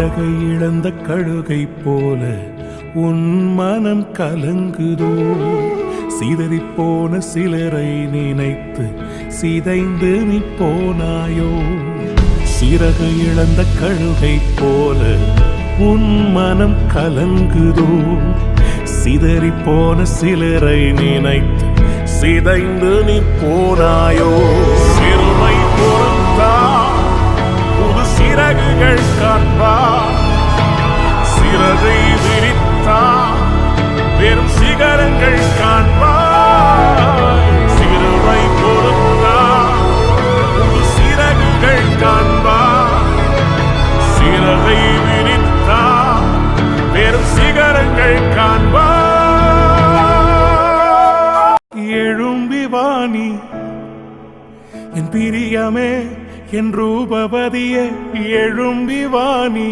இழந்த கழுகை போல உன் மனம் கலங்குதோ, சிதறிப்போன சிலரை நினைத்து சிதைந்து நீ போனாயோ. சிறகு இழந்த கழுகை போல உன் மனம் கலங்குதோ, சிதறிப்போன சிலரை நினைத்து சிதைந்து நீ போனாயோ. சிறுமை பொறுத்தா புது சிறகுகள் காண்பா, சிறகை விரித்தா வெறும் சிகரங்கள் காண்பா. சிறுமை பொறுத்தா புது சிறகுகள் காண்பா, சிறகை விரித்தா வெறும் சிகரங்கள் காண்பா. எழும்பி வாணி என் பிரியமே, என் ரூபவதியே, எழும்பி வாணி.